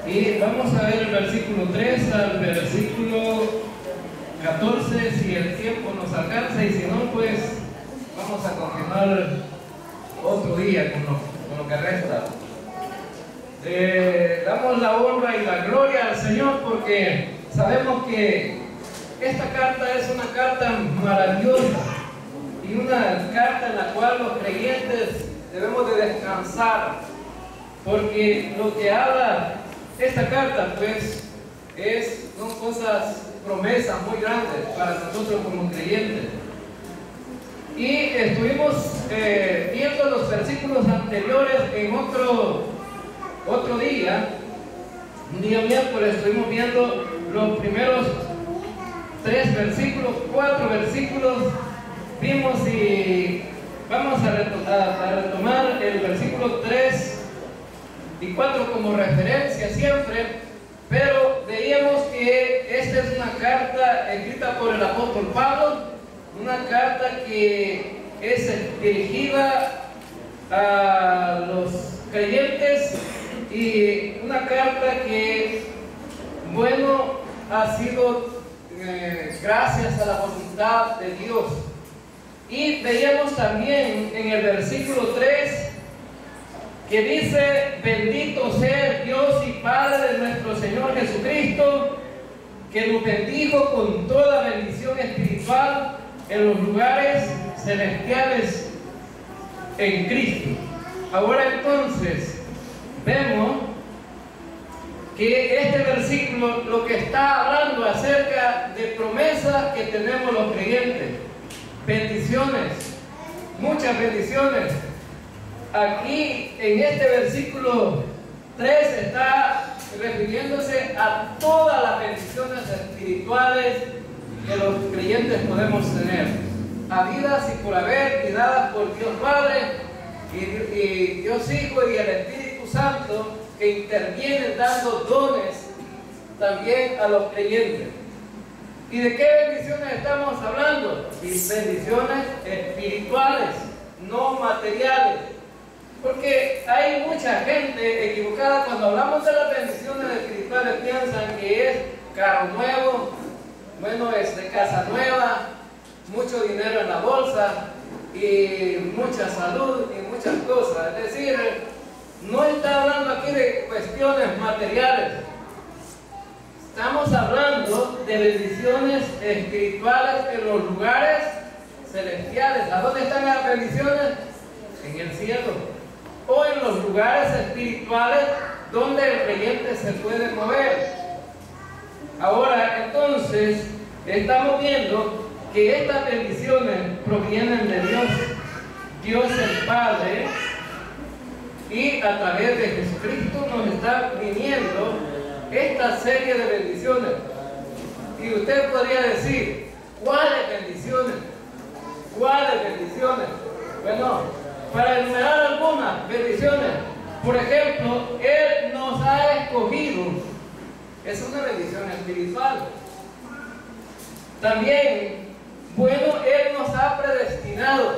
Y vamos a ver el versículo 3 al versículo 14, si el tiempo nos alcanza, y si no, pues vamos a continuar otro día con lo que resta. Damos la honra y la gloria al Señor porque sabemos que esta carta es una carta maravillosa y una carta en la cual los creyentes debemos de descansar, porque lo que habla esta carta pues son cosas, promesas muy grandes para nosotros como creyentes. Y estuvimos viendo los versículos anteriores en otro día, un día miércoles. Estuvimos viendo los primeros 4 versículos, vimos, y vamos a retomar el versículo 3 y 4 como referencia siempre, pero veíamos que esta es una carta escrita por el apóstol Pablo, una carta que es dirigida a los creyentes y una carta que, bueno, ha sido gracias a la voluntad de Dios. Y veíamos también en el versículo 3 que dice: bendito sea el Dios y Padre de nuestro Señor Jesucristo, que nos bendijo con toda bendición espiritual en los lugares celestiales en Cristo. Ahora entonces vemos que este versículo lo que está hablando acerca de promesas que tenemos los creyentes, bendiciones, muchas bendiciones. Aquí en este versículo 3 está refiriéndose a todas las bendiciones espirituales que los creyentes podemos tener, habidas y por haber, y dadas por Dios Padre y Dios Hijo y el Espíritu Santo, que intervienen dando dones también a los creyentes. ¿Y de qué bendiciones estamos hablando? Bendiciones espirituales, no materiales. Porque hay mucha gente equivocada cuando hablamos de las bendiciones espirituales, piensan que es carro nuevo, bueno, casa nueva, mucho dinero en la bolsa y mucha salud y muchas cosas. Es decir, no está hablando aquí de cuestiones materiales. Estamos hablando de bendiciones espirituales en los lugares celestiales. ¿A dónde están las bendiciones? En el cielo, o en los lugares espirituales donde el creyente se puede mover. Ahora entonces estamos viendo que estas bendiciones provienen de Dios el Padre, y a través de Jesucristo nos está viniendo esta serie de bendiciones. Y usted podría decir: ¿cuáles bendiciones? ¿Cuáles bendiciones? Bueno, para enumerar algunas bendiciones, por ejemplo, Él nos ha escogido, es una bendición espiritual. También, bueno, Él nos ha predestinado,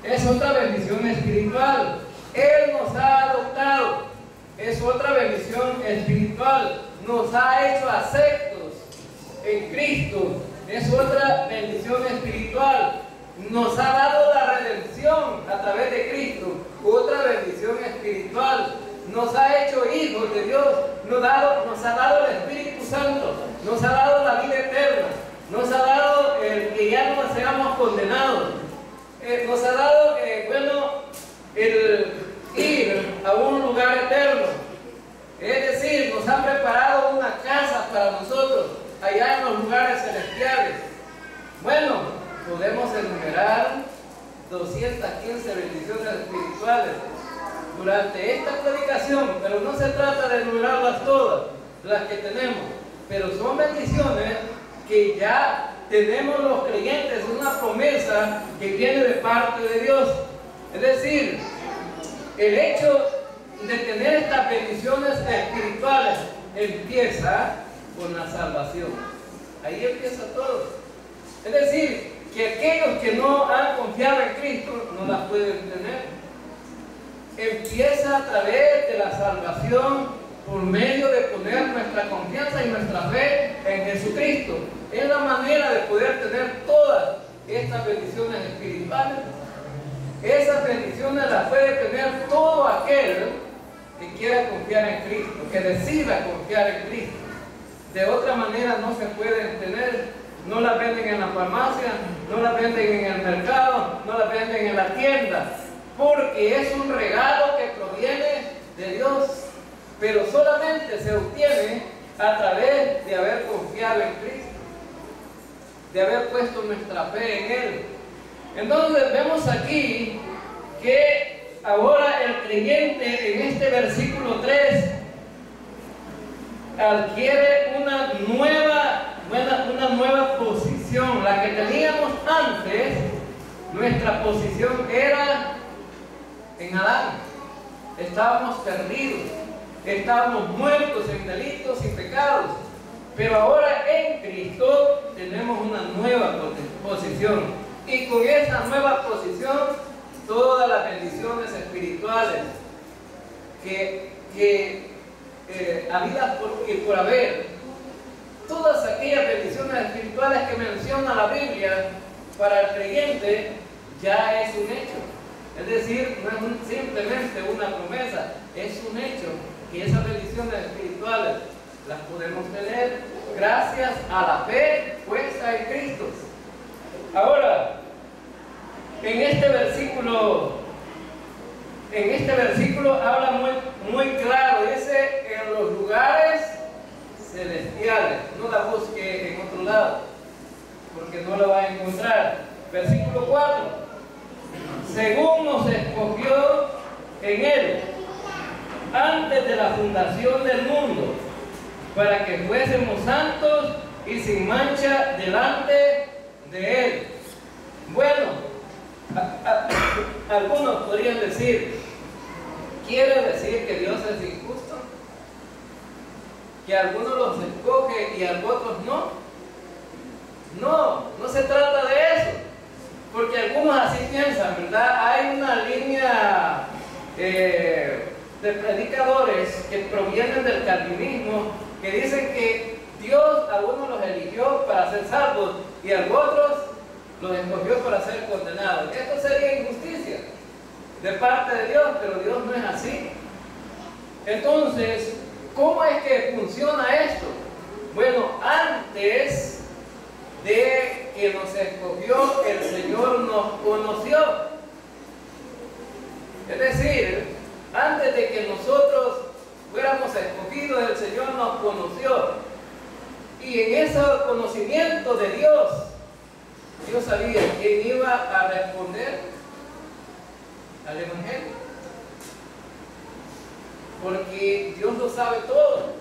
es otra bendición espiritual. Él nos ha adoptado, es otra bendición espiritual. Nos ha hecho aceptos en Cristo, es otra bendición espiritual. Nos ha dado la redención a través de Cristo, otra bendición espiritual. Nos ha hecho hijos de Dios, nos ha dado el Espíritu Santo, nos ha dado la vida eterna, nos ha dado el que ya no seamos condenados, nos ha dado, el ir a un lugar eterno. Es decir, nos ha preparado una casa para nosotros allá en los lugares celestiales. Bueno, podemos enumerar 215 bendiciones espirituales durante esta predicación, pero no se trata de enumerarlas todas, las que tenemos, pero son bendiciones que ya tenemos los creyentes, una promesa que viene de parte de Dios. Es decir, el hecho de tener estas bendiciones espirituales empieza con la salvación. Ahí empieza todo. Es decir, que aquellos que no han confiado en Cristo no las pueden tener. Empieza a través de la salvación por medio de poner nuestra confianza y nuestra fe en Jesucristo. Es la manera de poder tener todas estas bendiciones espirituales. Esas bendiciones las puede tener todo aquel que quiera confiar en Cristo, que decida confiar en Cristo. De otra manera no se pueden tener. No las venden en la farmacia, no las venden en el mercado, no las venden en la tienda, porque es un regalo que proviene de Dios, pero solamente se obtiene a través de haber confiado en Cristo, de haber puesto nuestra fe en Él. Entonces vemos aquí que ahora el creyente en este versículo 3 adquiere una nueva posición. La que teníamos antes, nuestra posición era en Adán. Estábamos perdidos, estábamos muertos en delitos y pecados, pero ahora en Cristo tenemos una nueva posición, y con esa nueva posición todas las bendiciones espirituales que habidas por haber, todas aquellas bendiciones espirituales que menciona la Biblia para el creyente, ya es un hecho. Es decir, no es simplemente una promesa, es un hecho que esas bendiciones espirituales las podemos tener gracias a la fe puesta en Cristo. Ahora, en este versículo habla muy claro, dice en los lugares celestiales. No la busque en otro lado, porque no la va a encontrar. Versículo 4: según nos escogió en Él antes de la fundación del mundo, para que fuésemos santos y sin mancha delante de Él. Bueno, algunos podrían decir, ¿quiere decir que Dios es injusto? ¿Que a algunos los escoge y a otros no? No se trata de eso, porque algunos así piensan, ¿verdad? Hay una línea de predicadores que provienen del calvinismo que dicen que Dios a algunos los eligió para ser salvos y a otros los escogió para ser condenados. Esto sería injusticia de parte de Dios, pero Dios no es así. Entonces, ¿cómo es que funciona esto? Bueno, antes de que nos escogió, el Señor nos conoció. Es decir, antes de que nosotros fuéramos escogidos, el Señor nos conoció. Y en ese conocimiento de Dios, Dios sabía quién iba a responder al Evangelio. Porque Dios lo sabe todo.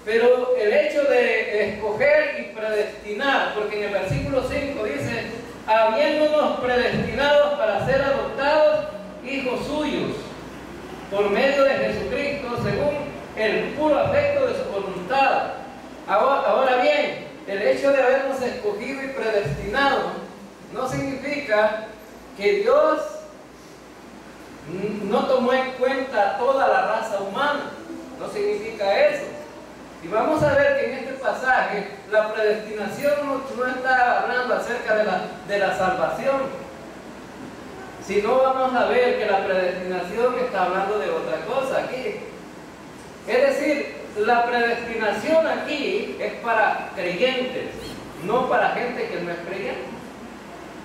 Pero el hecho de escoger y predestinar, porque en el versículo 5 dice, habiéndonos predestinados para ser adoptados hijos suyos, por medio de Jesucristo, según el puro afecto de su voluntad. Ahora bien, el hecho de habernos escogido y predestinado no significa que Dios no tomó en cuenta toda la raza humana. No significa eso. Y vamos a ver que en este pasaje la predestinación no está hablando acerca de la salvación, sino vamos a ver que la predestinación está hablando de otra cosa aquí. Es decir, la predestinación aquí es para creyentes, no para gente que no es creyente.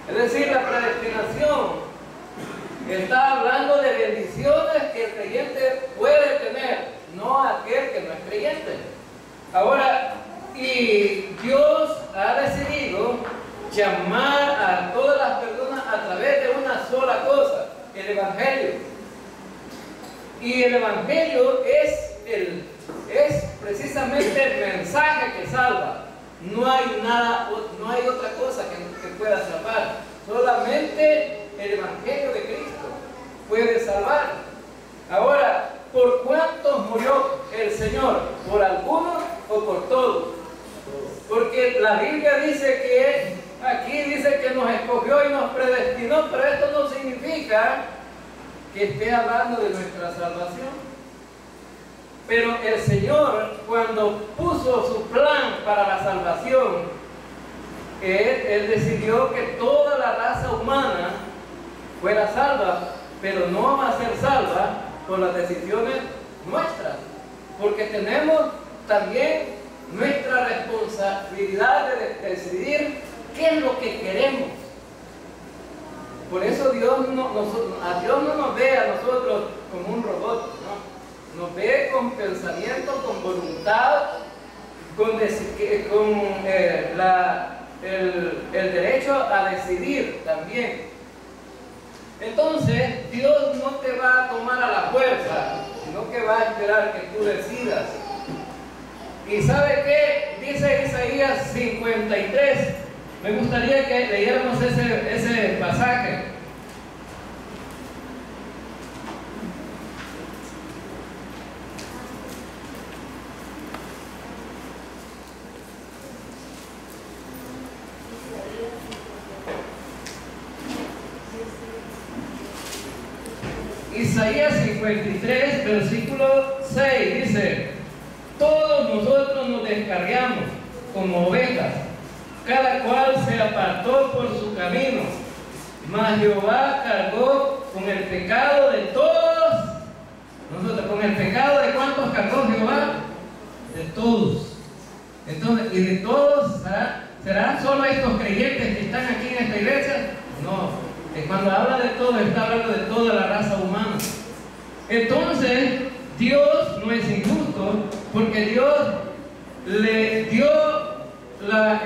Es decir, la predestinación está hablando de bendiciones que el creyente puede tener, no aquel que no es creyente. Ahora, y Dios ha decidido llamar a todas las personas a través de una sola cosa, el Evangelio. Y el Evangelio es precisamente el mensaje que salva. No hay otra cosa que pueda salvar. Solamente el Evangelio de Cristo puede salvar. Ahora, ¿por cuántos murió el Señor? ¿Por algunos o por todos? Porque la Biblia dice que aquí dice que nos escogió y nos predestinó, pero esto no significa que esté hablando de nuestra salvación. Pero el Señor, cuando puso su plan para la salvación, Él decidió que toda la raza humana fuera salva, pero no va a ser salva por las decisiones nuestras, porque tenemos también nuestra responsabilidad de decidir qué es lo que queremos. Por eso a Dios no nos ve a nosotros como un robot, ¿no? Nos ve con pensamiento, con voluntad, con el derecho a decidir también. Entonces, Dios no te va a tomar a la fuerza, sino que va a esperar que tú decidas. ¿Y sabe qué? Dice Isaías 53. Me gustaría que leyéramos ese pasaje. Isaías 53, versículo 6 dice: todos nosotros nos descarriamos como ovejas, cada cual se apartó por su camino, mas Jehová cargó con el pecado de todos nosotros. ¿Con el pecado de cuántos cargó Jehová? De todos. Entonces, ¿y de todos serán solo estos creyentes que están aquí en esta iglesia? No. Cuando habla de todo, está hablando de toda la raza humana. Entonces, Dios no es injusto, porque Dios le dio la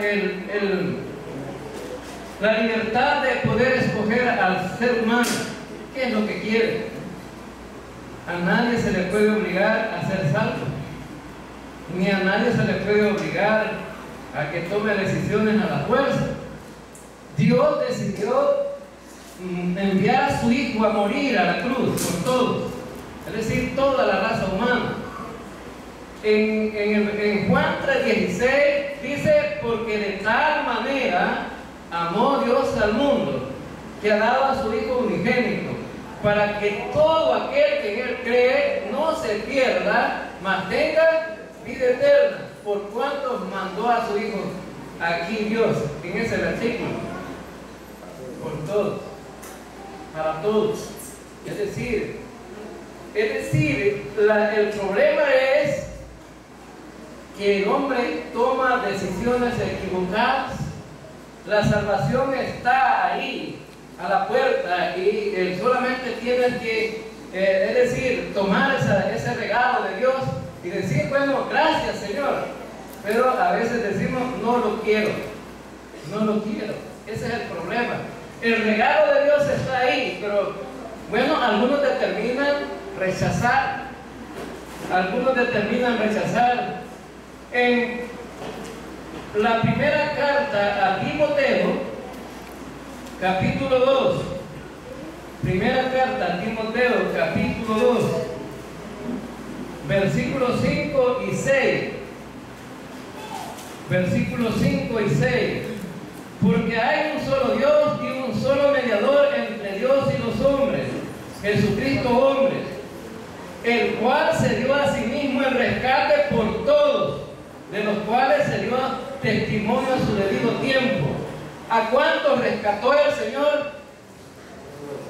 libertad de poder escoger al ser humano qué es lo que quiere. A nadie se le puede obligar a ser salvo, ni a nadie se le puede obligar a que tome decisiones a la fuerza. Dios decidió enviar a su Hijo a morir a la cruz por todos, es decir, toda la raza humana. En Juan 3:16 dice: porque de tal manera amó Dios al mundo, que ha dado a su Hijo unigénito, para que todo aquel que en Él cree no se pierda, mas tenga vida eterna. ¿Por cuántos mandó a su Hijo aquí Dios en ese versículo? Por todos, para todos. Es decir, el problema es que el hombre toma decisiones equivocadas. La salvación está ahí, a la puerta, y él solamente tiene que, es decir, tomar ese regalo de Dios y decir: bueno, gracias Señor. Pero a veces decimos: no lo quiero, no lo quiero. Ese es el problema. El regalo de Dios está ahí, pero bueno, algunos determinan rechazar. En la primera carta a Timoteo, capítulo 2, primera carta a Timoteo, capítulo 2, versículos 5 y 6. Versículos 5 y 6. Porque hay un solo Dios y un solo mediador entre Dios y los hombres, Jesucristo hombre, el cual se dio a sí mismo el rescate por todos, de los cuales se dio testimonio a su debido tiempo. ¿A cuántos rescató el Señor?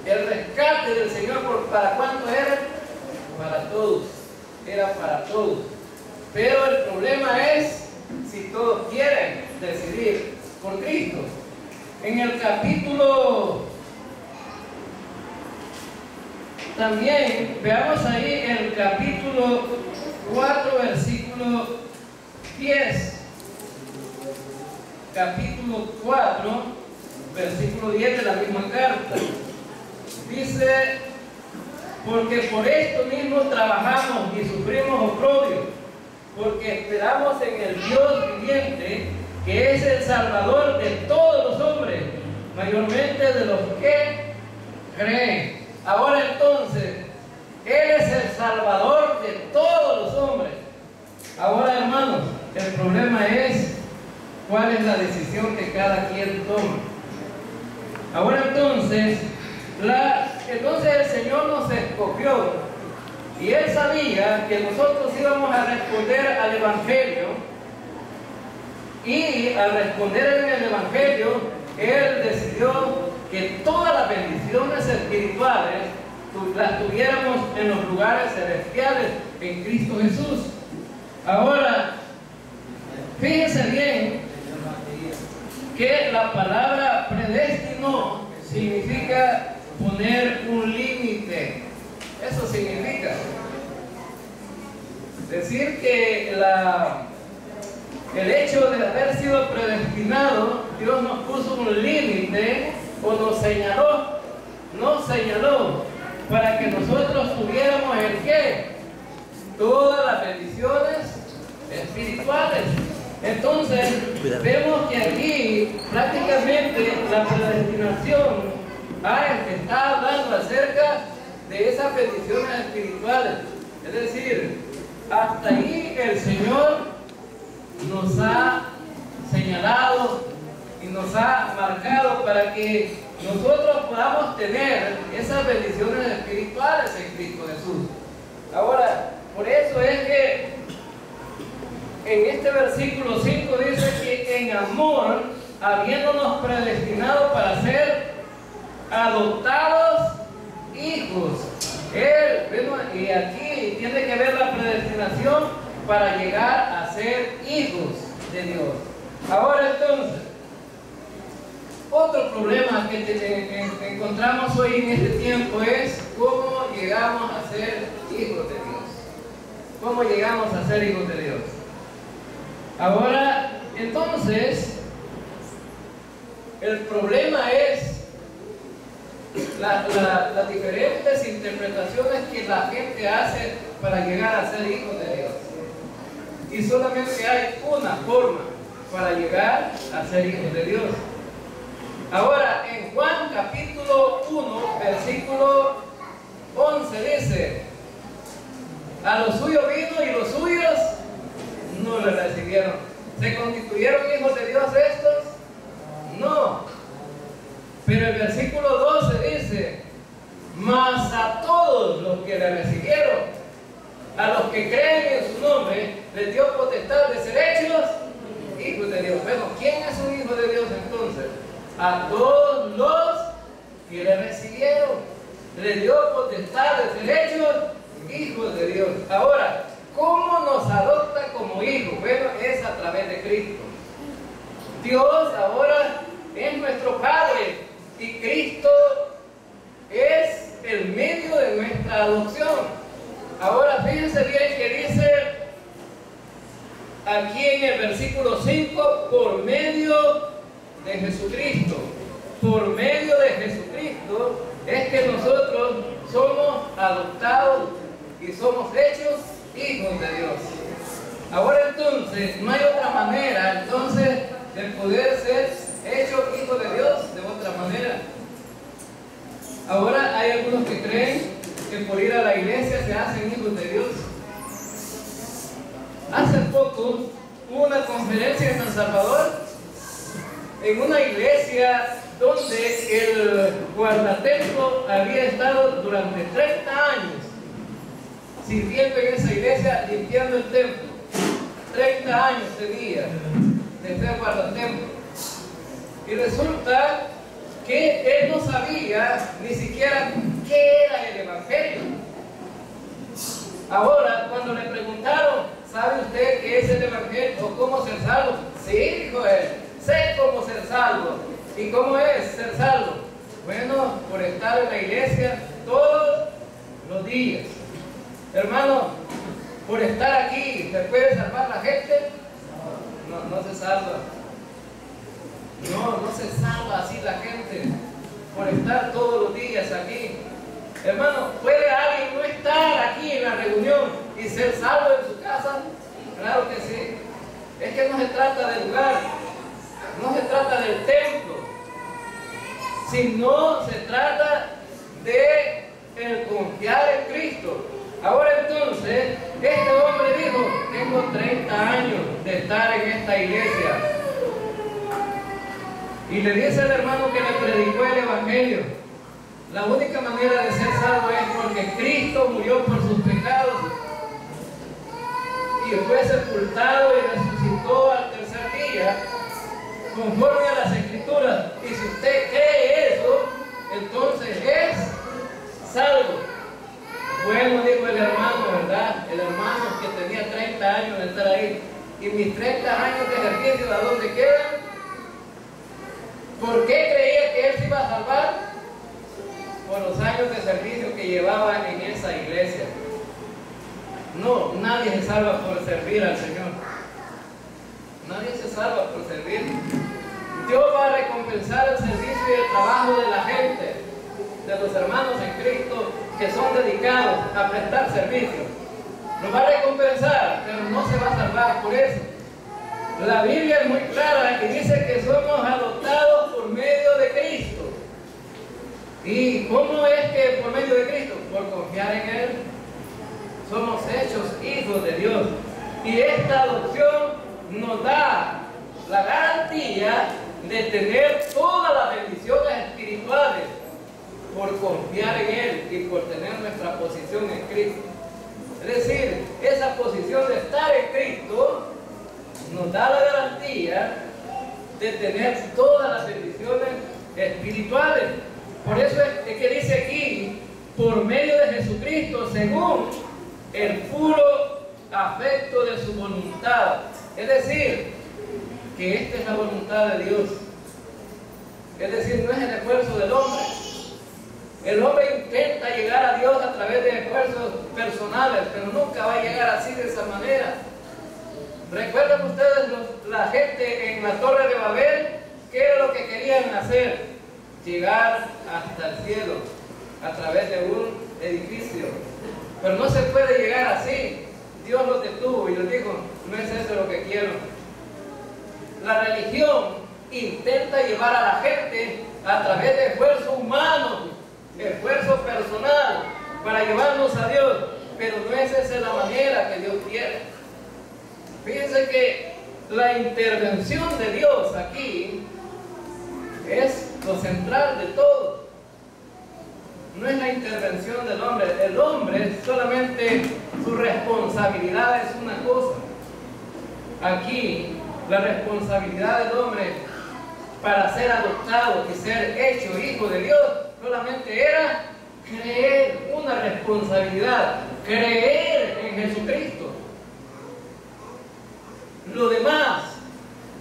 El rescate del Señor, ¿para cuántos era? Para todos. Era para todos. Pero el problema es si todos quieren decidir por Cristo. En el capítulo, también veamos ahí el capítulo 4, versículo 10. Capítulo 4, versículo 10 de la misma carta. Dice: porque por esto mismo trabajamos y sufrimos oprobio, porque esperamos en el Dios viviente, que es el Salvador de todos los hombres, mayormente de los que creen. Ahora entonces, Él es el Salvador de todos los hombres. Ahora, hermanos, el problema es cuál es la decisión que cada quien toma. Ahora entonces, el Señor nos escogió Y él sabía que nosotros íbamos a responder al Evangelio, y al responder en el Evangelio, él decidió que todas las bendiciones espirituales las tuviéramos en los lugares celestiales en Cristo Jesús. Ahora, fíjense bien que la palabra predestinó significa poner un límite. Eso significa decir que el hecho de haber sido predestinado, Dios nos puso un límite o nos señaló para que nosotros tuviéramos el ¿qué? Todas las bendiciones espirituales. Entonces, vemos que aquí prácticamente la predestinación está hablando acerca de esas bendiciones espirituales. Es decir, hasta ahí el Señor nos ha señalado y nos ha marcado para que nosotros podamos tener esas bendiciones espirituales en Cristo Jesús. Ahora, por eso es que en este versículo 5 dice que en amor, habiéndonos predestinado para ser adoptados hijos. Y aquí tiene que ver la predestinación para llegar a ser hijos de Dios. Ahora entonces, otro problema que encontramos hoy en este tiempo es cómo llegamos a ser hijos de Dios. ¿Cómo llegamos a ser hijos de Dios? Ahora, entonces, el problema es las diferentes interpretaciones que la gente hace para llegar a ser hijos de Dios. Y solamente hay una forma para llegar a ser hijos de Dios. Ahora, en Juan capítulo 1, versículo 11 dice: a los suyos vino y los suyos no le recibieron. ¿Se constituyeron hijos de Dios estos? No. Pero el versículo 12 dice: mas a todos los que le recibieron, a los que creen en su nombre, les dio potestad de ser hechos hijos de Dios. Bueno, ¿quién es un hijo de Dios entonces? A todos los que le recibieron, les dio potestad de ser hechos hijos de Dios. Ahora, ¿cómo nos adopta como hijos? Bueno, es a través de Cristo. Dios ahora es nuestro Padre y Cristo es el medio de nuestra adopción. Ahora fíjense bien que dice aquí en el versículo 5, por medio de Jesucristo. Por medio de Jesucristo es que nosotros somos adoptados y somos hechos hijos de Dios. Ahora entonces, no hay otra manera entonces de poder ser hecho hijo de Dios de otra manera. Ahora hay algunos que creen que por ir a la iglesia se hacen hijos de Dios. Hace poco hubo una conferencia en San Salvador, en una iglesia donde el guardatemplo había estado durante 30 años sirviendo en esa iglesia, limpiando el templo. 30 años tenía de ser guardatemplo. Y resulta que él no sabía ni siquiera qué era el Evangelio. Ahora, cuando le preguntaron, ¿sabe usted qué es el Evangelio o cómo ser salvo? Sí, dijo él, sé cómo ser salvo. ¿Y cómo es ser salvo? Bueno, por estar en la iglesia todos los días. Hermano, por estar aquí, ¿se puede salvar la gente? No se salva. No se salva así la gente por estar todos los días aquí. Hermano, ¿puede alguien no estar aquí en la reunión y ser salvo en su casa? Claro que sí. Es que no se trata del lugar, no se trata del templo, sino se trata de el confiar en Cristo. Ahora entonces, este hombre dijo: tengo 30 años de estar en esta iglesia. Y le dice al hermano que le predicó el Evangelio: la única manera de ser salvo es porque Cristo murió por sus pecados y fue sepultado y resucitó al tercer día, conforme a las Escrituras. Y si usted cree eso, entonces es salvo. Bueno, dijo el hermano, ¿verdad? El hermano que tenía 30 años de estar ahí. ¿Y mis 30 años de ejercicio a dónde quedan? ¿Por qué creía que él se iba a salvar? Por los años de servicio que llevaba en esa iglesia. No, nadie se salva por servir al Señor. Nadie se salva por servir. Dios va a recompensar el servicio y el trabajo de la gente, de los hermanos en Cristo que son dedicados a prestar servicio. Lo va a recompensar, pero no se va a salvar por eso. La Biblia es muy clara y dice que somos adoptados por medio de Cristo. ¿Y cómo es que por medio de Cristo? Por confiar en Él. Somos hechos hijos de Dios. Y esta adopción nos da la garantía de tener todas las bendiciones espirituales por confiar en Él y por tener nuestra posición en Cristo. Es decir, esa posición de estar en Cristo nos da la garantía de tener todas las bendiciones espirituales. Por eso es que dice aquí, por medio de Jesucristo, según el puro afecto de su voluntad. Es decir, que esta es la voluntad de Dios. Es decir, no es el esfuerzo del hombre. El hombre intenta llegar a Dios a través de esfuerzos personales, pero nunca va a llegar así de esa manera. ¿Recuerdan ustedes la gente en la Torre de Babel? ¿Qué era lo que querían hacer? Llegar hasta el cielo a través de un edificio. Pero no se puede llegar así. Dios los detuvo y les dijo, no es eso lo que quiero. La religión intenta llevar a la gente a través de esfuerzo humano, esfuerzo personal, para llevarnos a Dios, pero no es esa la manera que Dios quiere. Fíjense que la intervención de Dios aquí es lo central de todo. No es la intervención del hombre. El hombre solamente su responsabilidad es una cosa. Aquí la responsabilidad del hombre para ser adoptado y ser hecho hijo de Dios solamente era creer, una responsabilidad, creer en Jesucristo. Lo demás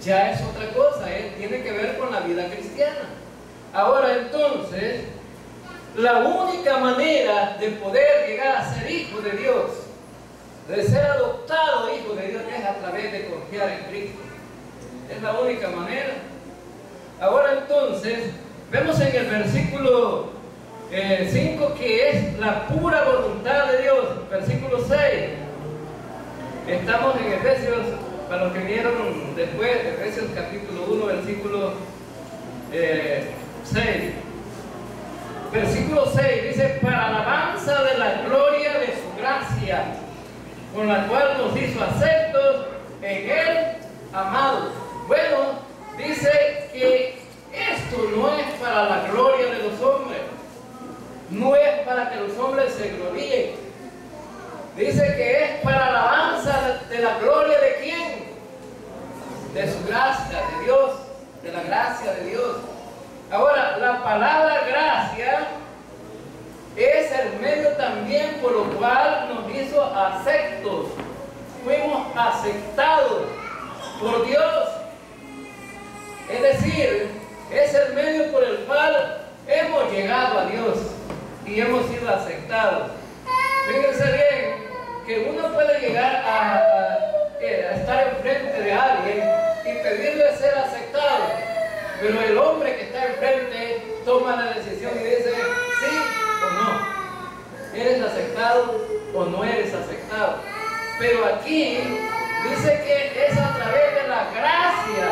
ya es otra cosa, tiene que ver con la vida cristiana. Ahora entonces, la única manera de poder llegar a ser hijo de Dios, de ser adoptado hijo de Dios, es a través de confiar en Cristo. Es la única manera. Ahora entonces, vemos en el versículo 5 que es la pura voluntad de Dios. Versículo 6. Estamos en Efesios, para los que vieron después, Efesios capítulo 1, versículo 6. Versículo 6 dice, para alabanza de la gloria de su gracia, con la cual nos hizo aceptos en Él, amado. Bueno, dice que esto no es para la gloria de los hombres, no es para que los hombres se gloríen. Dice que es para alabanza de la gloria de ¿quién? De su gracia, de Dios, de la gracia de Dios. Ahora, la palabra gracia es el medio también por lo cual nos hizo aceptos. Fuimos aceptados por Dios. Es decir, es el medio por el cual hemos llegado a Dios y hemos sido aceptados. Fíjense bien que uno puede llegar a estar enfrente de alguien y pedirle ser aceptado, pero el hombre que está enfrente toma la decisión y dice sí o no. ¿Eres aceptado o no eres aceptado? Pero aquí dice que es a través de la gracia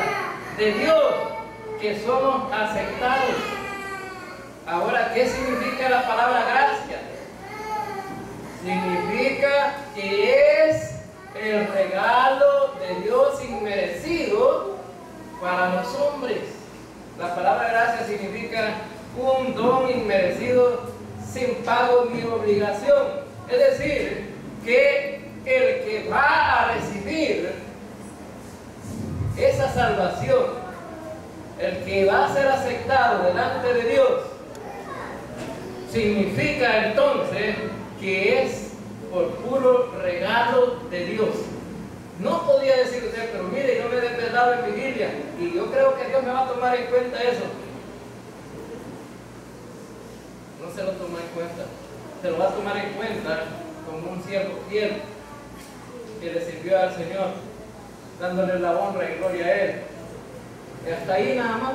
de Dios que somos aceptados. Ahora, ¿qué significa la palabra gracia? Significa que es el regalo de Dios inmerecido para los hombres. La palabra gracia significa un don inmerecido sin pago ni obligación. Es decir, que el que va a recibir esa salvación, el que va a ser aceptado delante de Dios, significa entonces que es por puro regalo de Dios. No podía decir usted, pero mire, yo me he desvelado en vigilia y yo creo que Dios me va a tomar en cuenta eso. No se lo toma en cuenta. Se lo va a tomar en cuenta como un siervo fiel que le sirvió al Señor, dándole la honra y gloria a Él. Y hasta ahí nada más.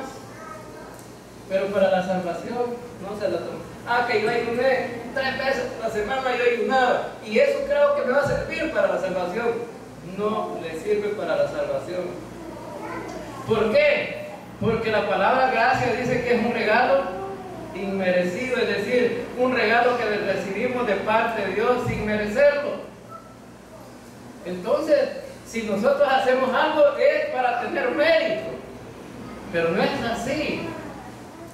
Pero para la salvación no se la toma. Ah, que yo ayuné 3 veces a la semana, yo ayunaba, y eso creo que me va a servir para la salvación. No le sirve para la salvación. ¿Por qué? Porque la palabra gracia dice que es un regalo inmerecido, es decir, un regalo que recibimos de parte de Dios sin merecerlo. Entonces, si nosotros hacemos algo es para tener mérito, pero no es así.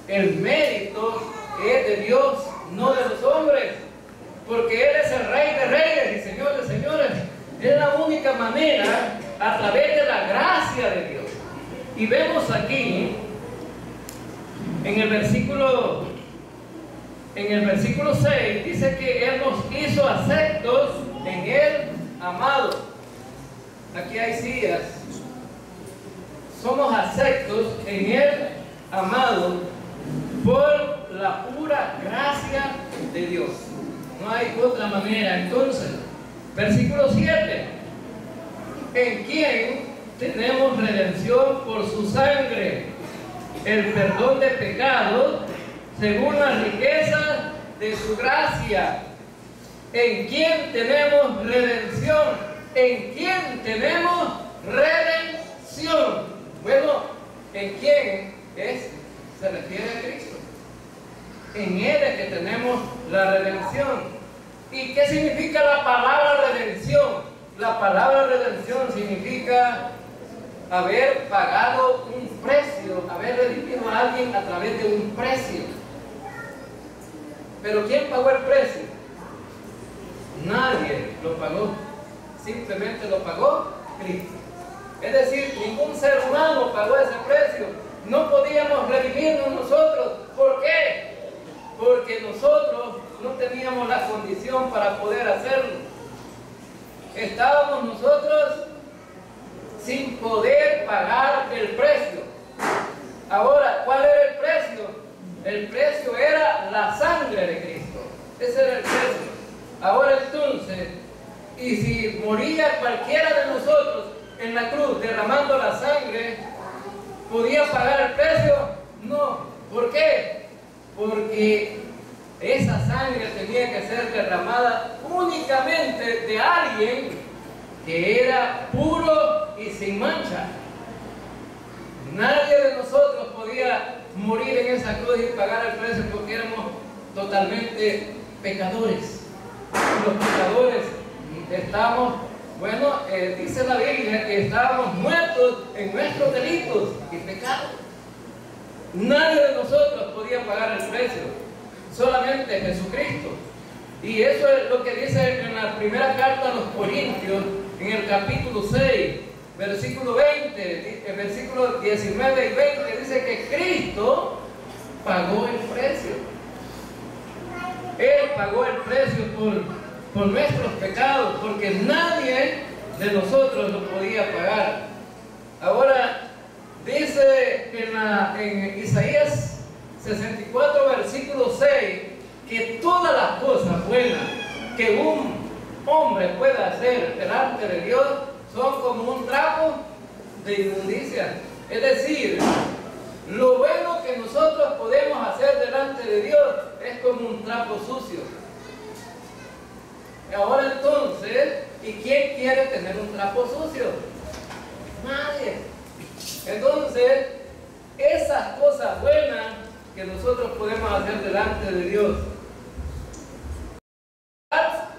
El mérito es de Dios, no de los hombres, porque Él es el Rey de Reyes y Señor de Señores. Es la única manera a través de la gracia de Dios. Y vemos aquí en el versículo 6, dice que Él nos hizo aceptos en el amado. Aquí hay sillas. Somos aceptos en el amado por la pura gracia de Dios. No hay otra manera. Entonces, versículo 7, en quien tenemos redención por su sangre, el perdón de pecados, según la riqueza de su gracia. En quien tenemos redención, en quien tenemos redención. Bueno, ¿en quién es? Se refiere a Cristo. En Él es que tenemos la redención. ¿Y qué significa la palabra redención? La palabra redención significa haber pagado un precio, haber redimido a alguien a través de un precio. ¿Pero quién pagó el precio? Nadie lo pagó, simplemente lo pagó Cristo. Es decir, ningún ser humano pagó ese precio. No podíamos redimirnos nosotros. ¿Por qué? Porque nosotros no teníamos la condición para poder hacerlo. Estábamos nosotros sin poder pagar el precio. Ahora, ¿cuál era el precio? El precio era la sangre de Cristo. Ese era el precio. Ahora entonces, y si moría cualquiera de nosotros en la cruz derramando la sangre, ¿podía pagar el precio? No. ¿Por qué? Porque esa sangre tenía que ser derramada únicamente de alguien que era puro y sin mancha. Nadie de nosotros podía morir en esa cruz y pagar el precio porque éramos totalmente pecadores. Los pecadores estamos, bueno, dice la Biblia que estábamos muertos en nuestros delitos y pecados. Nadie de nosotros podía pagar el precio, solamente Jesucristo. Y eso es lo que dice en la primera carta a los Corintios, en el capítulo 6, versículo 20, el versículo 19 y 20, dice que Cristo pagó el precio. Él pagó el precio por nuestros pecados, porque nadie de nosotros lo podía pagar. Ahora, dice en Isaías 64, versículo 6, que todas las cosas buenas que un hombre puede hacer delante de Dios son como un trapo de inmundicia. Es decir, lo bueno que nosotros podemos hacer delante de Dios es como un trapo sucio. Ahora entonces, ¿y quién quiere tener un trapo sucio? Nadie. Entonces, esas cosas buenas que nosotros podemos hacer delante de Dios,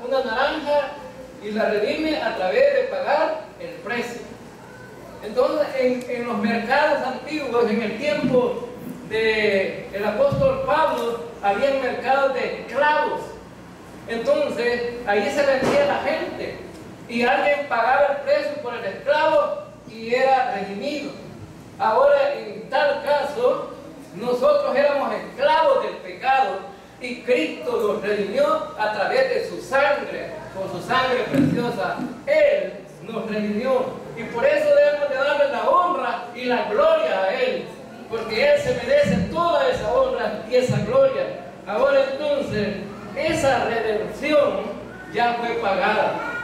una naranja y la redime a través de pagar el precio. Entonces, en los mercados antiguos, en el tiempo del apóstol Pablo, había mercados de esclavos. Entonces, ahí se vendía la gente. y alguien pagaba el precio por el esclavo y era redimido. Ahora, en tal caso, nosotros éramos esclavos del pecado y Cristo nos redimió a través de su sangre, con su sangre preciosa. Él nos redimió y por eso debemos de darle la honra y la gloria a Él, porque Él se merece toda esa honra y esa gloria. Ahora entonces, esa redención ya fue pagada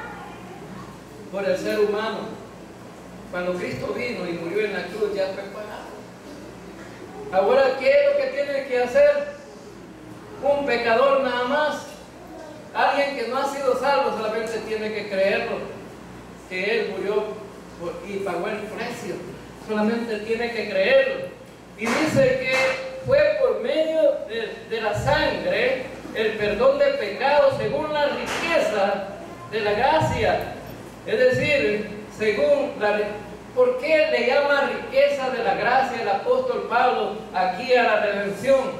por el ser humano. Cuando Cristo vino y murió en la cruz, ya fue pagado. Ahora, ¿qué es lo que tiene que hacer un pecador nada más? Alguien que no ha sido salvo solamente tiene que creerlo, que Él murió y pagó el precio. Solamente tiene que creerlo. Y dice que fue por medio de la sangre el perdón de pecados según la riqueza de la gracia. Es decir, según la... ¿Por qué le llama riqueza de la gracia el apóstol Pablo aquí a la redención?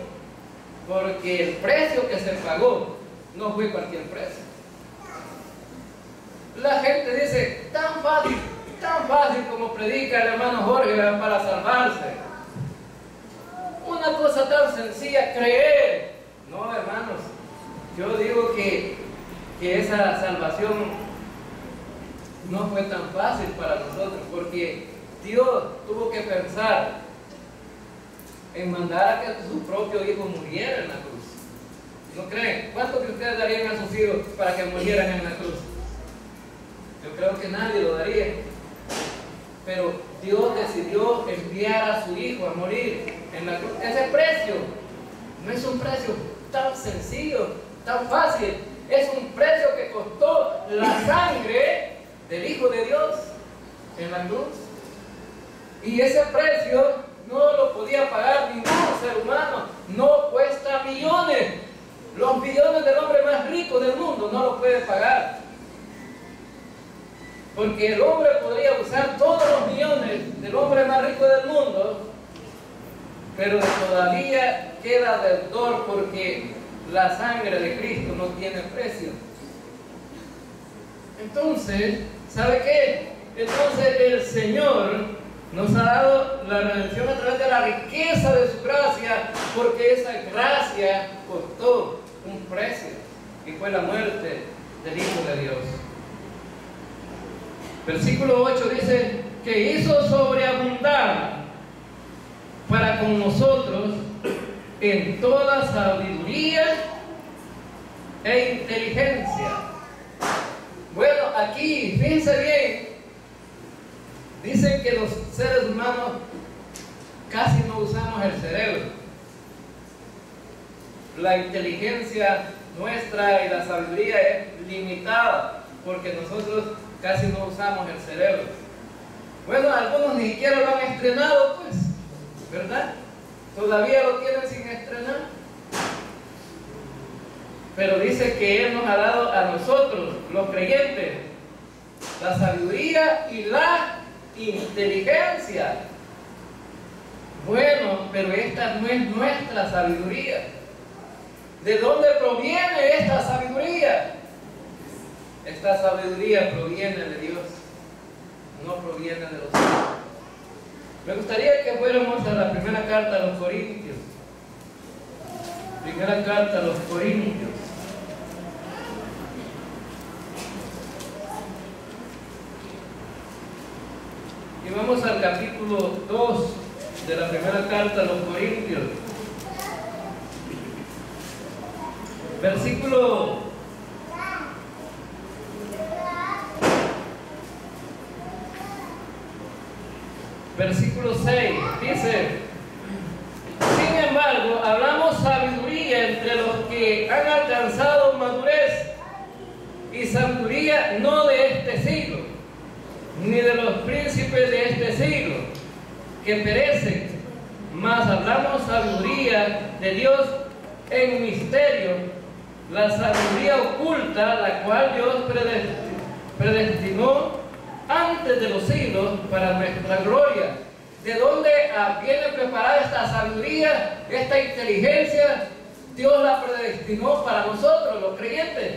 Porque el precio que se pagó no fue cualquier precio. La gente dice, tan fácil como predica el hermano Jorge para salvarse. Una cosa tan sencilla, creer. No, hermanos, yo digo que esa salvación no fue tan fácil para nosotros, porque Dios tuvo que pensar en mandar a que su propio hijo muriera en la cruz. ¿No creen? ¿Cuánto que ustedes darían a sus hijos para que murieran en la cruz? Yo creo que nadie lo daría. Pero Dios decidió enviar a su hijo a morir en la cruz. Ese precio no es un precio tan sencillo, tan fácil. Es un precio que costó la sangre del Hijo de Dios en la cruz. Y ese precio no lo podía pagar ningún ser humano. No cuesta millones. Los millones del hombre más rico del mundo no lo puede pagar. Porque el hombre podría usar todos los millones del hombre más rico del mundo, pero todavía queda deudor porque la sangre de Cristo no tiene precio. Entonces, ¿sabe qué? Entonces el Señor nos ha dado la redención a través de la riqueza de su gracia, porque esa gracia costó un precio y fue la muerte del Hijo de Dios. Versículo 8 dice que hizo sobreabundar para con nosotros en toda sabiduría e inteligencia. Bueno, aquí, fíjense bien, dicen que los seres humanos casi no usamos el cerebro. La inteligencia nuestra y la sabiduría es limitada porque nosotros casi no usamos el cerebro. Bueno, algunos ni siquiera lo han estrenado, pues, ¿verdad? Todavía lo tienen sin estrenar. Pero dice que Él nos ha dado a nosotros, los creyentes, la sabiduría y la inteligencia. Bueno, pero esta no es nuestra sabiduría. ¿De dónde proviene esta sabiduría? Esta sabiduría proviene de Dios, no proviene de los hombres. Me gustaría que fuéramos a la primera carta a los Corintios. Primera carta a los Corintios. Y vamos al capítulo 2 de la primera carta a los Corintios. Versículo 6 dice: sin embargo, hablamos sabiduría entre los que han alcanzado madurez, y sabiduría no de este siglo, ni de los príncipes de este siglo, que perecen, mas hablamos sabiduría de Dios en misterio, la sabiduría oculta, la cual Dios predestinó antes de los siglos para nuestra gloria. ¿De dónde viene preparada esta sabiduría, esta inteligencia? Dios la predestinó para nosotros, los creyentes.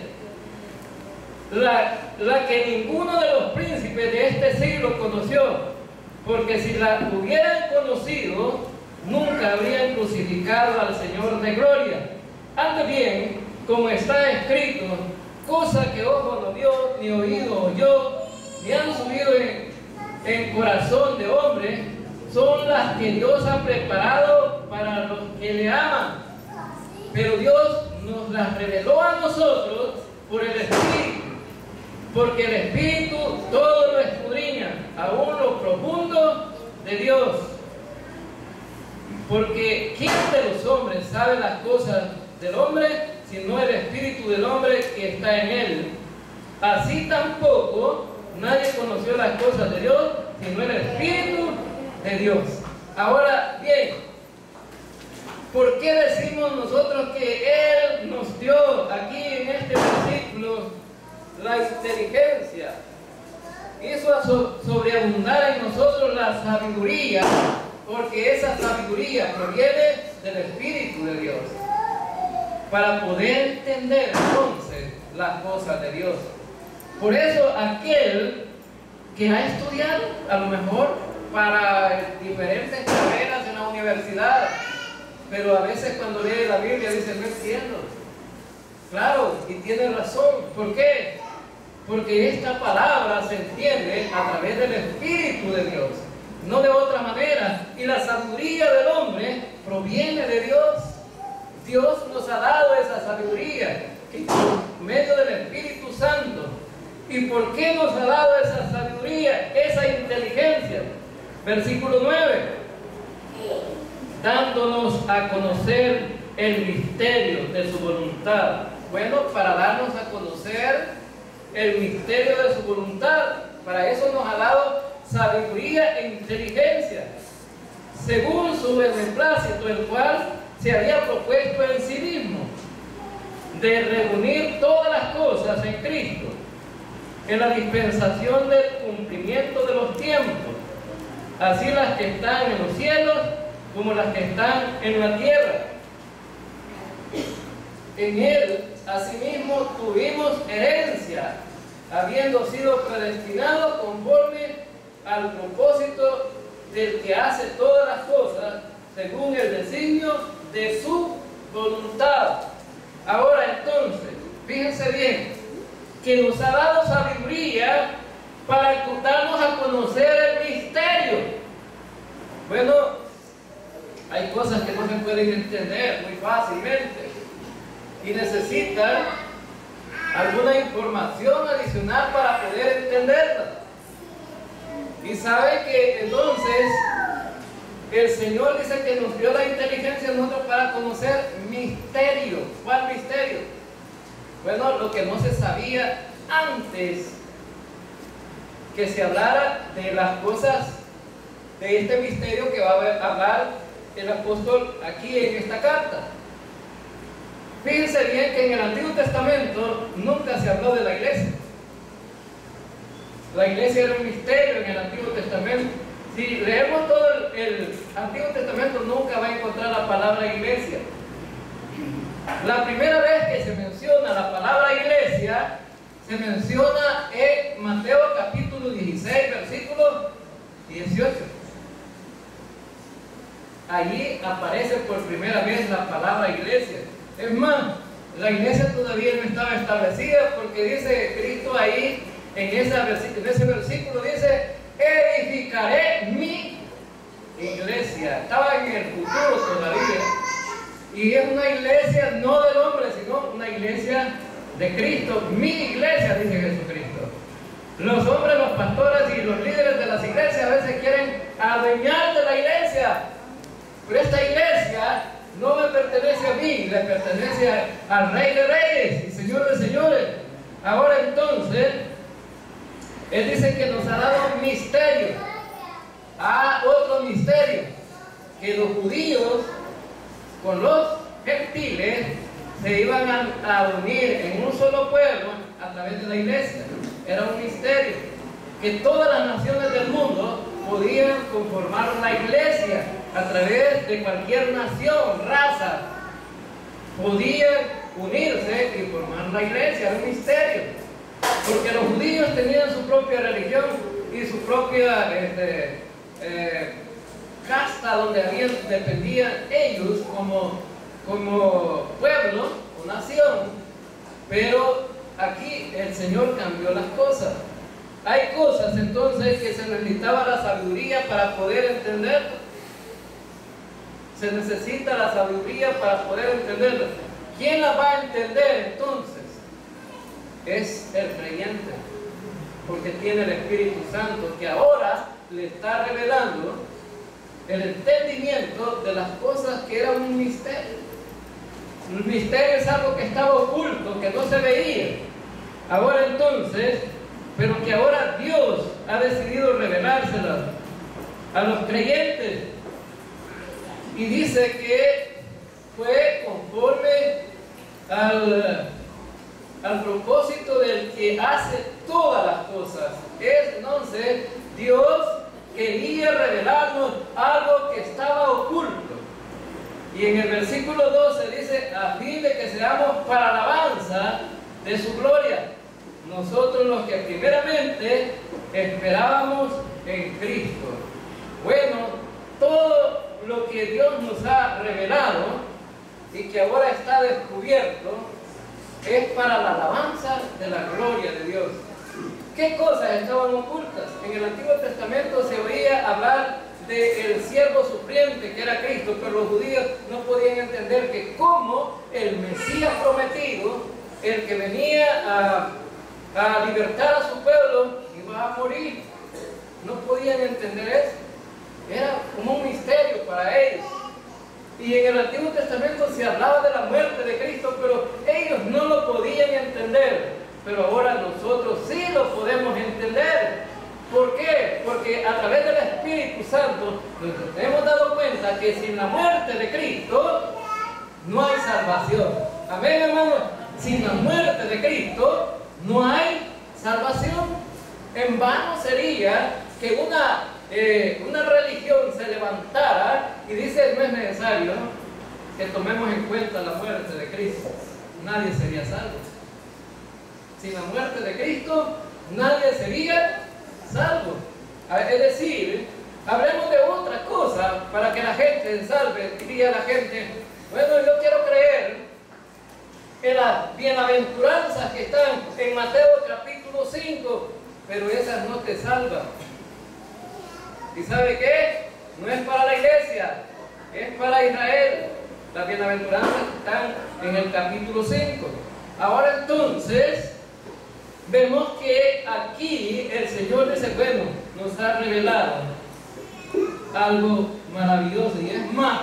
la que ninguno de los príncipes de este siglo conoció, porque si la hubieran conocido, nunca habrían crucificado al Señor de gloria. Antes bien, como está escrito, cosa que ojo no vio, ni oído oyó, ni han subido en corazón de hombre, son las que Dios ha preparado para los que le aman. Pero Dios nos las reveló a nosotros por el Espíritu, porque el Espíritu todo lo escudriña, aún lo profundo de Dios. Porque ¿quién de los hombres sabe las cosas del hombre, sino el Espíritu del hombre que está en él? Así tampoco nadie conoció las cosas de Dios, sino el Espíritu de Dios. Ahora bien, ¿por qué decimos nosotros que Él nos dio aquí en este versículo la inteligencia? Hizo sobreabundar en nosotros la sabiduría, porque esa sabiduría proviene del Espíritu de Dios, para poder entender entonces las cosas de Dios. Por eso aquel que ha estudiado, a lo mejor para diferentes carreras en la universidad, pero a veces cuando lee la Biblia dice, no entiendo. Claro, y tiene razón. ¿Por qué? Porque esta palabra se entiende a través del Espíritu de Dios, no de otra manera. Y la sabiduría del hombre proviene de Dios. Dios nos ha dado esa sabiduría por medio del Espíritu Santo. ¿Y por qué nos ha dado esa sabiduría, esa inteligencia? Versículo 9. Dándonos a conocer el misterio de su voluntad. Bueno, para darnos a conocer el misterio de su voluntad, para eso nos ha dado sabiduría e inteligencia, según su beneplácito, el cual se había propuesto en sí mismo, de reunir todas las cosas en Cristo, en la dispensación del cumplimiento de los tiempos, así las que están en los cielos como las que están en la tierra. En Él, asimismo, tuvimos herencia, habiendo sido predestinados conforme al propósito del que hace todas las cosas, según el designio de su voluntad. Ahora entonces, fíjense bien, que nos ha dado sabiduría para darnos a conocer el misterio. Bueno, hay cosas que no se pueden entender muy fácilmente y necesitan alguna información adicional para poder entenderla. Y sabe que entonces el Señor dice que nos dio la inteligencia a nosotros para conocer misterio. ¿Cuál misterio? Bueno, lo que no se sabía antes que se hablara de las cosas de este misterio que va a hablar el apóstol aquí en esta carta. Fíjense bien que en el Antiguo Testamento nunca se habló de la iglesia. La iglesia era un misterio en el Antiguo Testamento. Si leemos todo el Antiguo Testamento, nunca va a encontrar la palabra iglesia. La primera vez que se menciona la palabra iglesia, se menciona en Mateo capítulo 16, versículo 18. Allí aparece por primera vez la palabra iglesia. Es más, la iglesia todavía no estaba establecida, porque dice Cristo ahí, en ese versículo dice, edificaré mi iglesia. Estaba en el futuro todavía. Y es una iglesia no del hombre, sino una iglesia de Cristo. Mi iglesia, dice Jesucristo. Los hombres, los pastores y los líderes de las iglesias a veces quieren adueñar de la iglesia. Pero esta iglesia no me pertenece a mí, le pertenece al Rey de Reyes y Señor de Señores. Ahora entonces, Él dice que nos ha dado un misterio. Otro misterio, que los judíos con los gentiles se iban a unir en un solo pueblo a través de la iglesia. Era un misterio, que todas las naciones del mundo podían conformar la iglesia a través de cualquier nación, raza. Podían unirse y formar la iglesia. Era un misterio. porque los judíos tenían su propia religión y su propia casta donde dependían ellos como pueblo o nación, pero aquí el Señor cambió las cosas. Hay cosas entonces que se necesitaba la sabiduría para poder entenderlas. Se necesita la sabiduría para poder entenderlas. ¿Quién las va a entender entonces? Es el creyente, porque tiene el Espíritu Santo que ahora le está revelando el entendimiento de las cosas que eran un misterio. El misterio es algo que estaba oculto, que no se veía. Ahora entonces, pero que ahora Dios ha decidido revelárselas a los creyentes. Y dice que fue conforme al propósito del que hace todas las cosas. Entonces, Dios quería revelarnos algo que estaba oculto. Y en el versículo 12 dice, a fin de que seamos para alabanza de su gloria, nosotros los que primeramente esperábamos en Cristo. Bueno, todo lo que Dios nos ha revelado y que ahora está descubierto es para la alabanza de la gloria de Dios. ¿Qué cosas estaban ocultas? En el Antiguo Testamento se oía hablar del siervo sufriente que era Cristo, pero los judíos no podían entender que como el Mesías prometido, el que venía a libertar a su pueblo, iba a morir. No podían entender eso. Era como un misterio para ellos. Y en el Antiguo Testamento se hablaba de la muerte de Cristo, pero ellos no lo podían entender. Pero ahora nosotros sí lo podemos entender. ¿Por qué? Porque a través del Espíritu Santo nos hemos dado cuenta que sin la muerte de Cristo no hay salvación. Amén, hermanos. Sin la muerte de Cristo no hay salvación. En vano sería que una religión se levantara y dice no es necesario que tomemos en cuenta la muerte de Cristo. Nadie sería salvo. Sin la muerte de Cristo nadie sería salvo. Es decir, hablemos de otra cosa para que la gente se salve. Diría la gente, bueno, yo quiero creer en las bienaventuranzas que están en Mateo capítulo 5, pero esas no te salvan. ¿Y sabe qué? No es para la iglesia, es para Israel. Las bienaventuranzas están en el capítulo 5. Ahora entonces, vemos que aquí el Señor dice, bueno, nos ha revelado algo maravilloso. Y es más,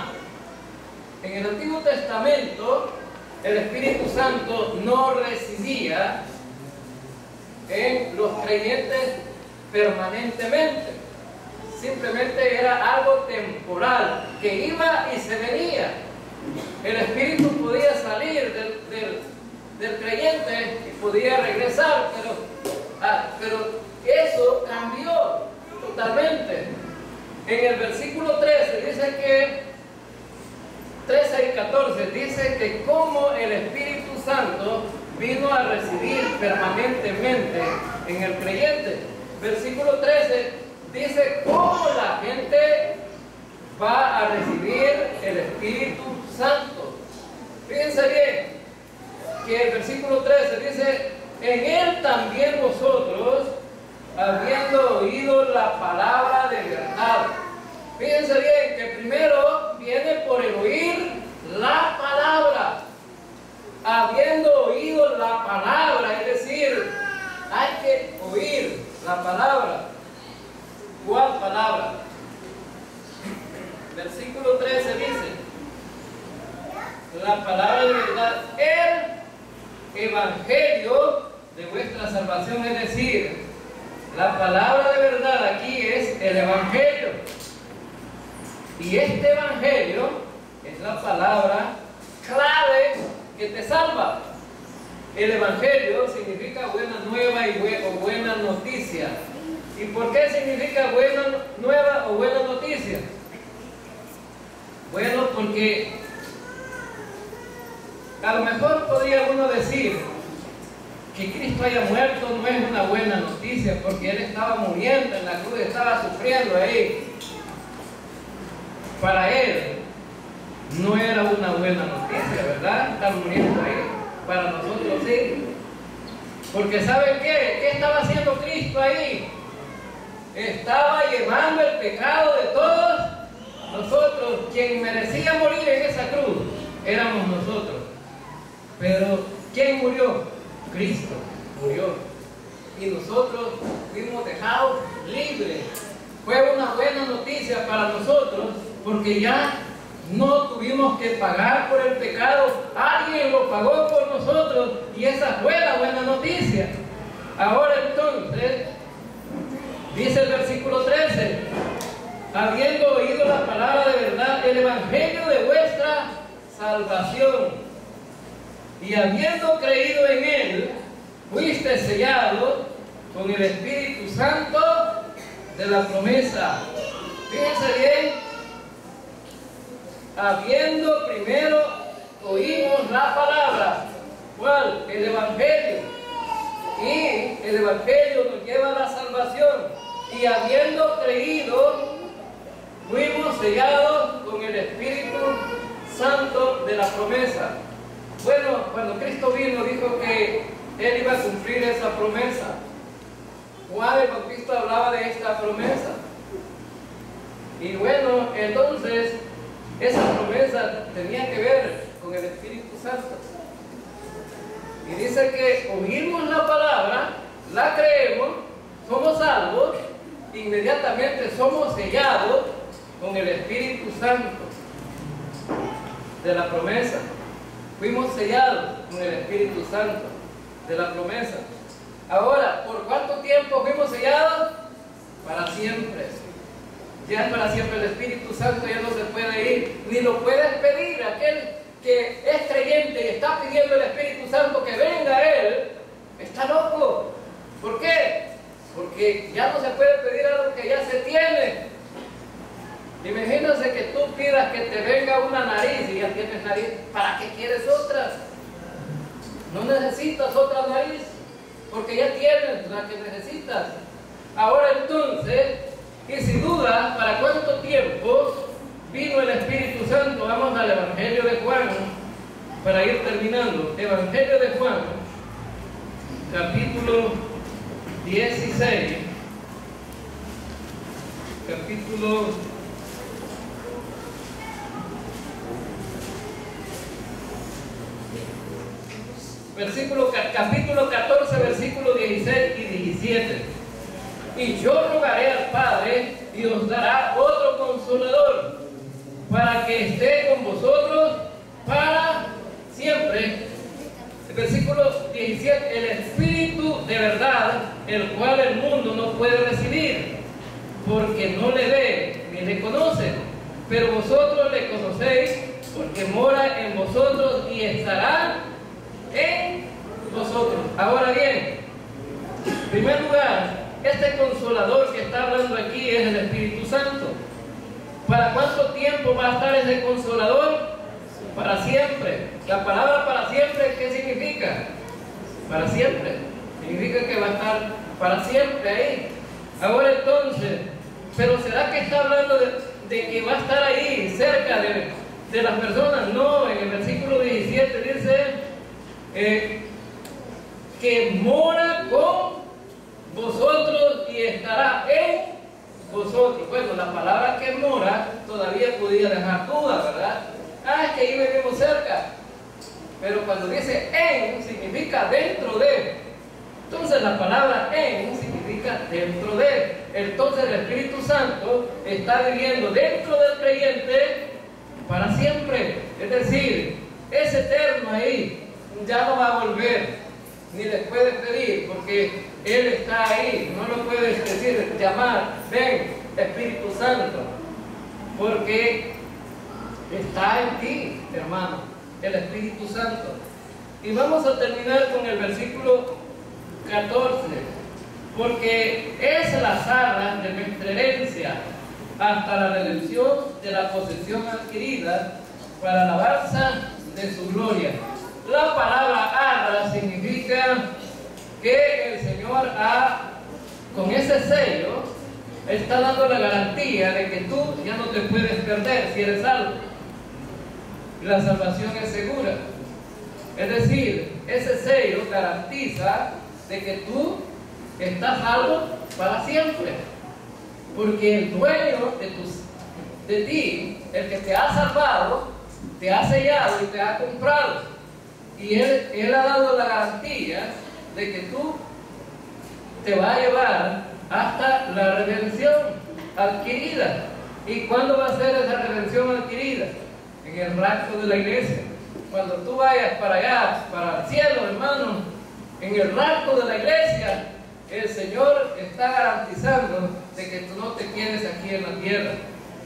en el Antiguo Testamento, el Espíritu Santo no residía en los creyentes permanentemente. Simplemente era algo temporal, que iba y se venía. El Espíritu podía salir del creyente y podía regresar, pero eso cambió totalmente. En el versículo 13 dice que 13 y 14 dice que como el Espíritu Santo vino a residir permanentemente en el creyente. Versículo 13 dice cómo la gente va a recibir el Espíritu Santo. Fíjense bien que el versículo 13 dice, en él también vosotros, habiendo oído la palabra de verdad. Fíjense bien que primero viene por el oír la palabra. Habiendo oído la palabra, es decir, hay que oír la palabra. ¿Cuál palabra? Versículo 13 dice, la palabra de verdad, el evangelio de vuestra salvación, es decir, la palabra de verdad aquí es el evangelio. Y este evangelio es la palabra clave que te salva. El evangelio significa buena nueva o buena noticia. ¿Y por qué significa buena nueva o buena noticia? Bueno, porque a lo mejor podría uno decir, que Cristo haya muerto no es una buena noticia, porque Él estaba muriendo en la cruz, estaba sufriendo ahí. Para Él no era una buena noticia, ¿verdad? Estar muriendo ahí. Para nosotros sí. Porque ¿saben qué? ¿Qué estaba haciendo Cristo ahí? Estaba llevando el pecado de todos nosotros. Quien merecía morir en esa cruz éramos nosotros. Pero ¿quién murió? Cristo murió. Y nosotros fuimos dejados libres. Fue una buena noticia para nosotros, porque ya no tuvimos que pagar por el pecado. Alguien lo pagó por nosotros, y esa fue la buena noticia. Ahora entonces, dice el versículo 13: habiendo oído la palabra de verdad, el evangelio de vuestra salvación, y habiendo creído en él, fuiste sellado con el Espíritu Santo de la promesa. Fíjense bien, habiendo primero oímos la palabra, ¿cuál? El evangelio. Y el evangelio nos lleva a la salvación. Y habiendo creído, fuimos sellados con el Espíritu Santo de la promesa. Bueno, cuando Cristo vino, dijo que Él iba a cumplir esa promesa. Juan el Bautista hablaba de esta promesa. Y bueno, entonces, esa promesa tenía que ver con el Espíritu Santo. Y dice que oímos la palabra, la creemos, somos salvos, inmediatamente somos sellados con el Espíritu Santo de la promesa. Fuimos sellados con el Espíritu Santo de la promesa. Ahora, ¿por cuánto tiempo fuimos sellados? Para siempre. Ya para siempre. El Espíritu Santo ya no se puede ir, ni lo puedes pedir. Aquel que es creyente y está pidiendo el Espíritu Santo que venga a él, está loco. ¿Por qué? Porque ya no se puede pedir algo que ya se tiene. Imagínense que tú pidas que te venga una nariz y ya tienes nariz. ¿Para qué quieres otra? No necesitas otra nariz, porque ya tienes la que necesitas. Ahora entonces, y si dudas para cuánto tiempo vino el Espíritu Santo, vamos al Evangelio de Juan, para ir terminando. Evangelio de Juan, capítulo 16, capítulo 14, versículos 16 y 17. Y yo rogaré al Padre, y os dará otro consolador, para que esté con vosotros para siempre. El versículo 17: el Espíritu de verdad, el cual el mundo no puede recibir, porque no le ve ni le conoce, pero vosotros le conocéis, porque mora en vosotros y estará en vosotros. Ahora bien, en primer lugar, este consolador que está hablando aquí es el Espíritu Santo. ¿Para cuánto tiempo va a estar ese consolador? Para siempre. La palabra para siempre, ¿qué significa? Para siempre. Significa que va a estar para siempre ahí. Ahora entonces, ¿pero será que está hablando de que va a estar ahí, cerca de las personas? No, en el versículo 17 dice que mora con vosotros y estará en vosotros. Bueno, la palabra que mora todavía podía dejar duda, ¿verdad? Es que ahí vivimos cerca. Pero cuando dice en, significa dentro de. Entonces la palabra en significa dentro de. Entonces el Espíritu Santo está viviendo dentro del creyente para siempre. Es decir, es eterno ahí. Ya no va a volver. Ni le puedes pedir, porque Él está ahí. No lo puedes decir, llamar, ven Espíritu Santo, porque está en ti, hermano, el Espíritu Santo. Y vamos a terminar con el versículo 14, porque es las arras de nuestra herencia hasta la redención de la posesión adquirida para la alabanza de su gloria. La palabra arra significa que el Señor con ese sello, está dando la garantía de que tú ya no te puedes perder si eres salvo. La salvación es segura. Es decir, ese sello garantiza de que tú estás salvo para siempre. Porque el dueño de ti, el que te ha salvado, te ha sellado y te ha comprado. Y Él ha dado la garantía de que tú te va a llevar hasta la redención adquirida. ¿Y cuándo va a ser esa redención adquirida? En el rapto de la iglesia. Cuando tú vayas para allá, para el cielo, hermano, en el rapto de la iglesia, el Señor está garantizando de que tú no te quedes aquí en la tierra.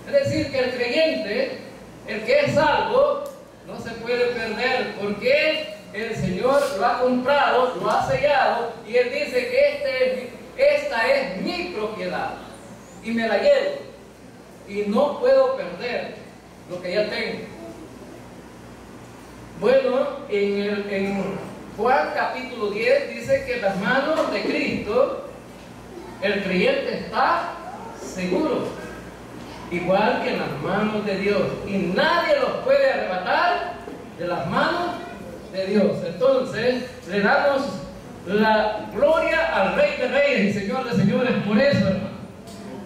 Es decir, que el creyente, el que es salvo, no se puede perder, porque el Señor lo ha comprado, lo ha sellado, y Él dice que esta es mi propiedad, y me la llevo, y no puedo perder lo que ya tengo. Bueno, en Juan capítulo 10 dice que en las manos de Cristo el creyente está seguro, igual que en las manos de Dios, y nadie los puede arrebatar de las manos de Dios. Entonces le damos la gloria al Rey de Reyes y Señor de Señores por eso, hermano,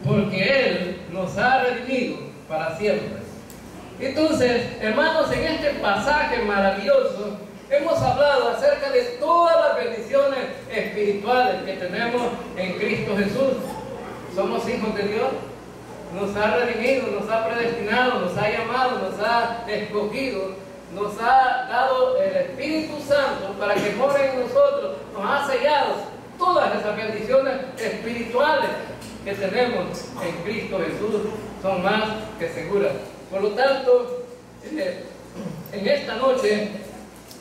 porque Él nos ha redimido para siempre. Entonces, hermanos, en este pasaje maravilloso hemos hablado acerca de todas las bendiciones espirituales que tenemos en Cristo Jesús. Somos hijos de Dios, nos ha redimido, nos ha predestinado, nos ha llamado, nos ha escogido, nos ha dado el Espíritu Santo para que more en nosotros, nos ha sellado. Todas esas bendiciones espirituales que tenemos en Cristo Jesús son más que seguras. Por lo tanto, en esta noche,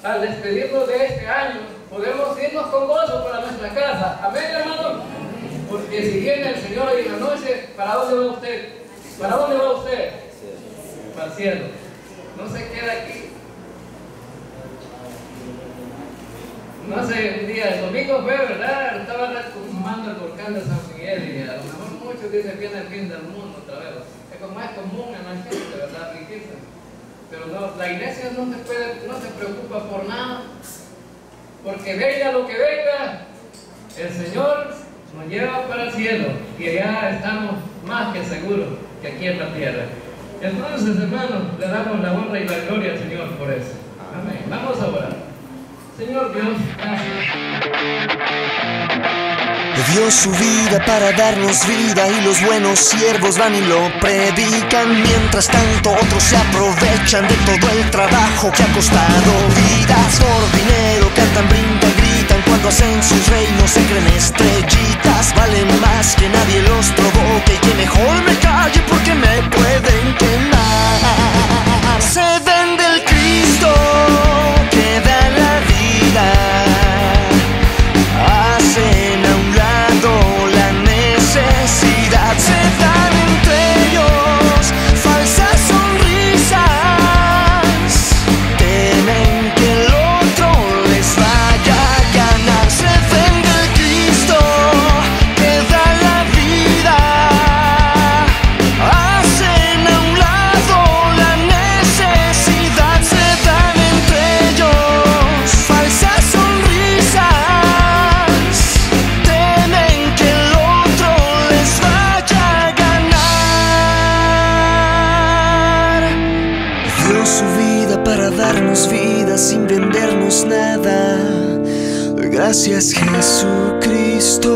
al despedirnos de este año, podemos irnos con gozo para nuestra casa. Amén, hermano. Porque si viene el Señor hoy en la noche, ¿para dónde va usted? ¿Para dónde va usted? Para el cielo. No se queda aquí. No sé, un día, el domingo fue, ¿verdad? Estaba retumbando el volcán de San Miguel y a lo mejor muchos dicen viene el fin del mundo otra vez. Es como es común en la gente, ¿verdad? Afligirse. Pero no, la iglesia no se preocupa por nada, porque venga lo que venga, el Señor nos lleva para el cielo y allá estamos más que seguros que aquí en la tierra. Entonces, hermanos, le damos la honra y la gloria al Señor por eso. Amén. Vamos a orar. Señor Dios, gracias. Dio su vida para darnos vida y los buenos siervos van y lo predican. Mientras tanto otros se aprovechan de todo el trabajo que ha costado vidas. Por dinero cantan, brincan, gritan, cuando hacen sus reinos se creen estrellitas. Valen más que nadie los provoque y que mejor me calle porque me pueden quemar. Se vende el Cristo que da la vida. Hacen a un lado la necesidad, se dan entre ellos falsas sonrisas, temen que el otro les vaya a ganar. Se vende el Cristo que da la vida, hacen a un lado la necesidad, se dan entre ellos falsas sonrisas, temen que el otro les vaya a ganar. Dio su vida para darnos vida sin vendernos nada. Gracias, Jesucristo.